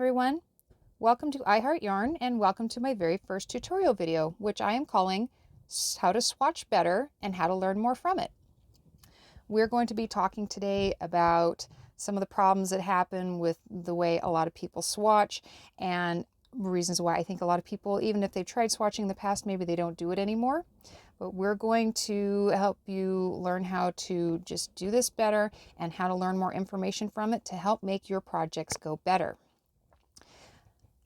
everyone. Welcome to iHeartYarn and welcome to my very first tutorial video, which I am calling How to Swatch Better and How to Learn More From It. We're going to be talking today about some of the problems that happen with the way a lot of people swatch and reasons why I think a lot of people, even if they've tried swatching in the past, maybe they don't do it anymore. But we're going to help you learn how to just do this better and how to learn more information from it to help make your projects go better.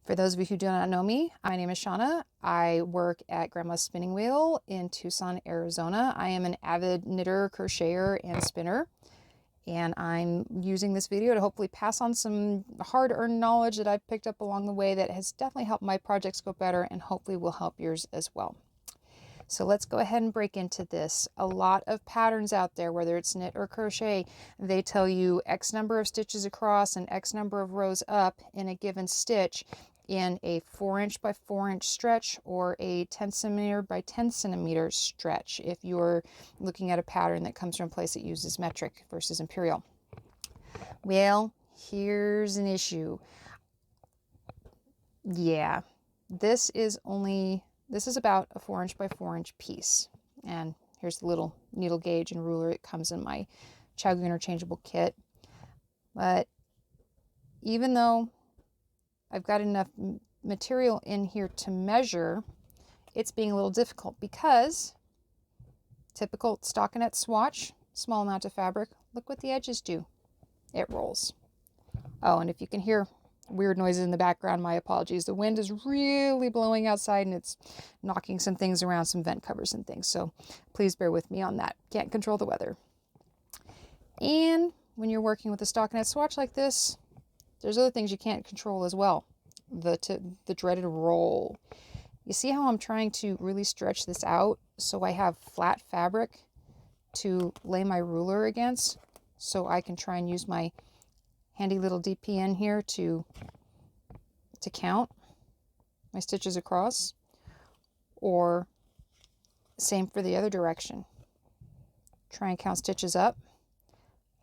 For those of you who do not know me, my name is Shauna. I work at Grandma's Spinning Wheel in Tucson, Arizona. I am an avid knitter, crocheter, and spinner. And I'm using this video to hopefully pass on some hard-earned knowledge that I've picked up along the way that has definitely helped my projects go better and hopefully will help yours as well. So let's go ahead and break into this. A lot of patterns out there, whether it's knit or crochet, they tell you X number of stitches across and X number of rows up in a given stitch in a 4" by 4" stretch or a 10 centimeter by 10 centimeter stretch if you're looking at a pattern that comes from a place that uses metric versus imperial. Well, here's an issue. Yeah, this is about a 4" by 4" piece. And here's the little needle gauge and ruler. It comes in my ChowGoo interchangeable kit. But even though I've got enough material in here to measure, it's being a little difficult because typical stockinette swatch, small amount of fabric, look what the edges do. It rolls. Oh, and if you can hear weird noises in the background, my apologies. The wind is really blowing outside and it's knocking some things around, some vent covers and things. So please bear with me on that. Can't control the weather. And when you're working with a stockinette swatch like this, there's other things you can't control as well. The dreaded roll. You see how I'm trying to really stretch this out so I have flat fabric to lay my ruler against so I can try and use my handy little DPN here to count my stitches across, or same for the other direction. Try and count stitches up.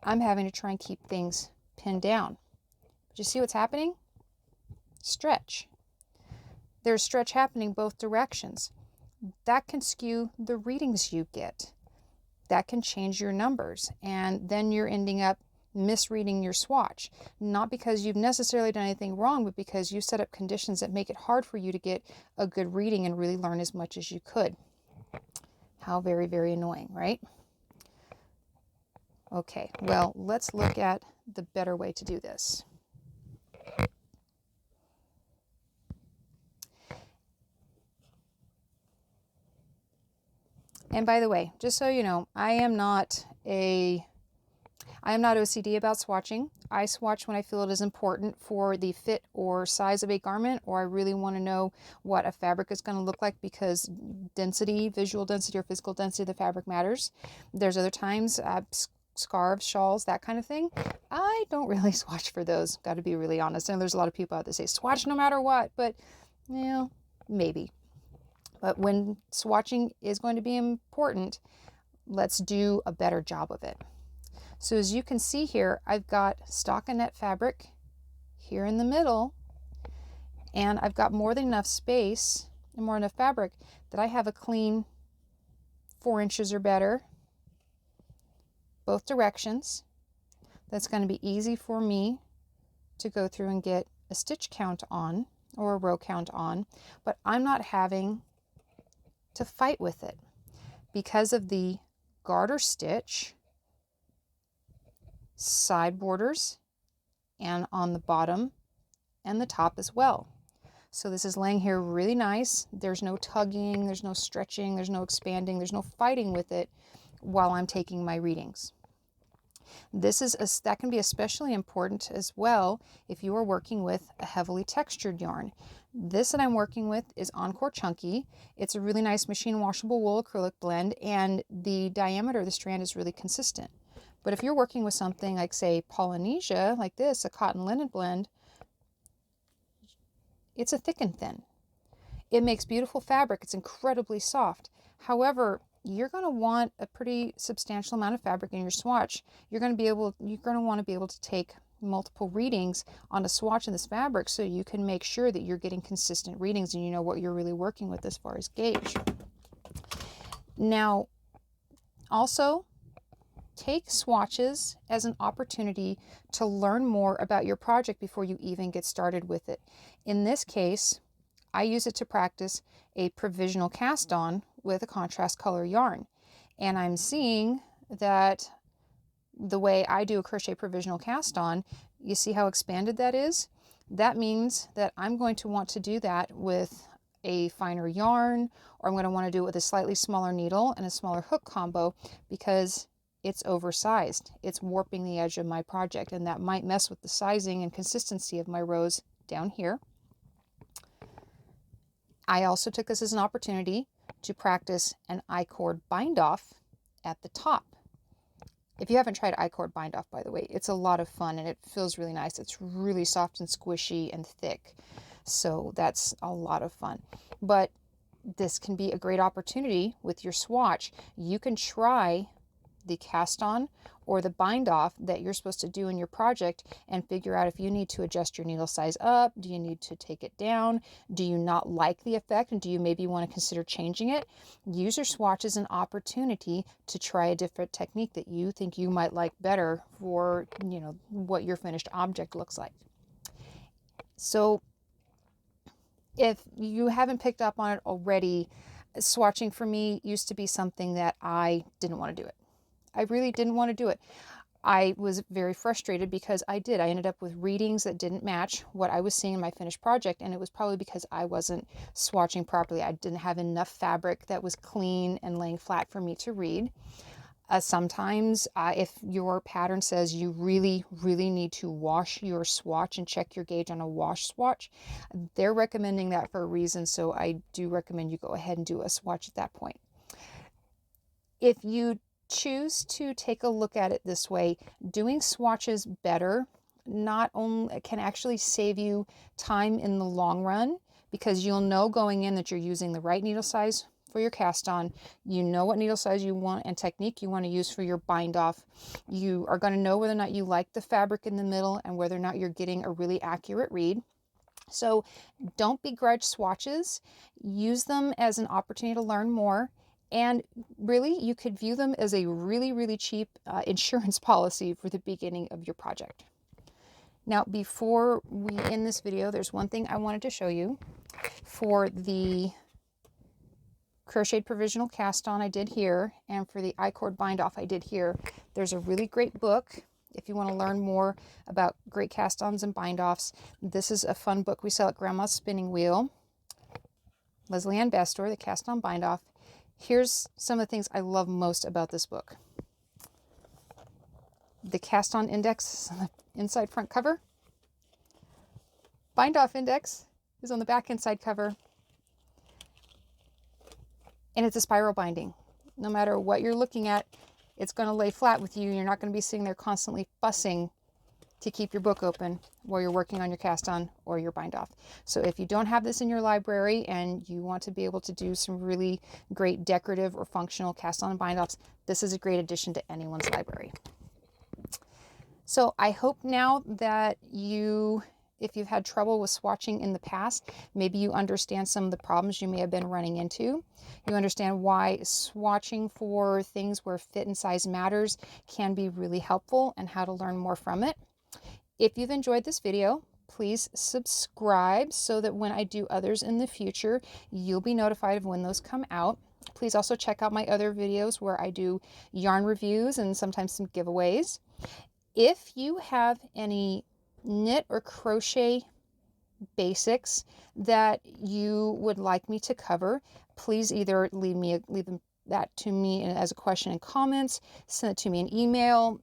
I'm having to try and keep things pinned down. But you see what's happening? Stretch. There's stretch happening both directions. That can skew the readings you get. That can change your numbers, and then you're ending up misreading your swatch, not because you've necessarily done anything wrong, but because you set up conditions that make it hard for you to get a good reading and really learn as much as you could. How very, very annoying, right? Okay, well, let's look at the better way to do this. And by the way, just so you know, I am not OCD about swatching. I swatch when I feel it is important for the fit or size of a garment, or I really want to know what a fabric is going to look like because density, visual density or physical density of the fabric matters. There's other times, scarves, shawls, that kind of thing. I don't really swatch for those, got to be really honest. And there's a lot of people out there say swatch no matter what, but maybe. But when swatching is going to be important, let's do a better job of it. So as you can see here, I've got stockinette fabric here in the middle, and I've got more than enough space and more enough fabric that I have a clean 4" or better, both directions. That's going to be easy for me to go through and get a stitch count on or a row count on, but I'm not having to fight with it because of the garter stitch, side borders, and on the bottom and the top as well. So this is laying here really nice. There's no tugging, there's no stretching, there's no expanding, there's no fighting with it while I'm taking my readings. That can be especially important as well if you are working with a heavily textured yarn. This that I'm working with is Encore Chunky. It's a really nice machine washable wool acrylic blend, and the diameter of the strand is really consistent. But if you're working with something like, say, Polynesia, like this, a cotton linen blend, it's a thick and thin. It makes beautiful fabric. It's incredibly soft. However, you're going to want a pretty substantial amount of fabric in your swatch. You're going to want to be able to take multiple readings on a swatch in this fabric so you can make sure that you're getting consistent readings and you know what you're really working with as far as gauge. Now, also take swatches as an opportunity to learn more about your project before you even get started with it. In this case, I use it to practice a provisional cast on with a contrast color yarn. And I'm seeing that the way I do a crochet provisional cast on, you see how expanded that is? That means that I'm going to want to do that with a finer yarn, or I'm going to want to do it with a slightly smaller needle and a smaller hook combo because it's oversized. It's warping the edge of my project, and that might mess with the sizing and consistency of my rows down here. I also took this as an opportunity to practice an Icord Bind Off at the top. If you haven't tried Icord Bind Off, by the way, it's a lot of fun and it feels really nice. It's really soft and squishy and thick. So that's a lot of fun. But this can be a great opportunity with your swatch. You can try the cast on or the bind off that you're supposed to do in your project and figure out if you need to adjust your needle size up. Do you need to take it down? Do you not like the effect? And do you maybe want to consider changing it? Use your swatch as an opportunity to try a different technique that you think you might like better for, you know, what your finished object looks like. So if you haven't picked up on it already, swatching for me used to be something that I didn't want to do it. I really didn't want to do it. I was very frustrated because I ended up with readings that didn't match what I was seeing in my finished project, and it was probably because I wasn't swatching properly. I didn't have enough fabric that was clean and laying flat for me to read. Sometimes if your pattern says you really need to wash your swatch and check your gauge on a wash swatch, they're recommending that for a reason, so I do recommend you go ahead and do a swatch at that point. If you choose to take a look at it this way, doing swatches better not only can actually save you time in the long run, because you'll know going in that you're using the right needle size for your cast on. You know what needle size you want and technique you want to use for your bind off. You are going to know whether or not you like the fabric in the middle and whether or not you're getting a really accurate read. So don't begrudge swatches. Use them as an opportunity to learn more. And really, you could view them as a really cheap insurance policy for the beginning of your project. Now, before we end this video, there's one thing I wanted to show you. For the crocheted provisional cast on I did here, and for the Icord Bind Off I did here, there's a really great book. If you want to learn more about great cast ons and bind offs, this is a fun book we sell at Grandma's Spinning Wheel. Leslie Ann Bestor, the Cast On Bind Off. Here's some of the things I love most about this book. The cast on index is on the inside front cover. Bind off index is on the back inside cover. And it's a spiral binding. No matter what you're looking at, it's going to lay flat with you. You're not going to be sitting there constantly fussing to keep your book open while you're working on your cast on or your bind off. So if you don't have this in your library and you want to be able to do some really great decorative or functional cast on and bind offs, this is a great addition to anyone's library. So I hope now that if you've had trouble with swatching in the past, maybe you understand some of the problems you may have been running into. You understand why swatching for things where fit and size matters can be really helpful and how to learn more from it. If you've enjoyed this video, please subscribe so that when I do others in the future, you'll be notified of when those come out. Please also check out my other videos where I do yarn reviews and sometimes some giveaways. If you have any knit or crochet basics that you would like me to cover, please either leave that to me as a question in comments, send it to me in email,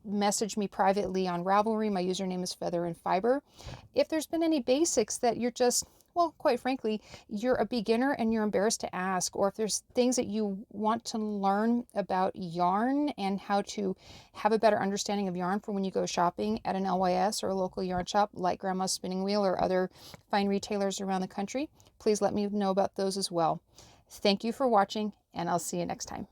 message me privately on Ravelry. My username is Feather and Fiber. If there's been any basics that you're just, well, quite frankly, you're a beginner and you're embarrassed to ask, or if there's things that you want to learn about yarn and how to have a better understanding of yarn for when you go shopping at an LYS or a local yarn shop like Grandma's Spinning Wheel or other fine retailers around the country, please let me know about those as well. Thank you for watching, and I'll see you next time.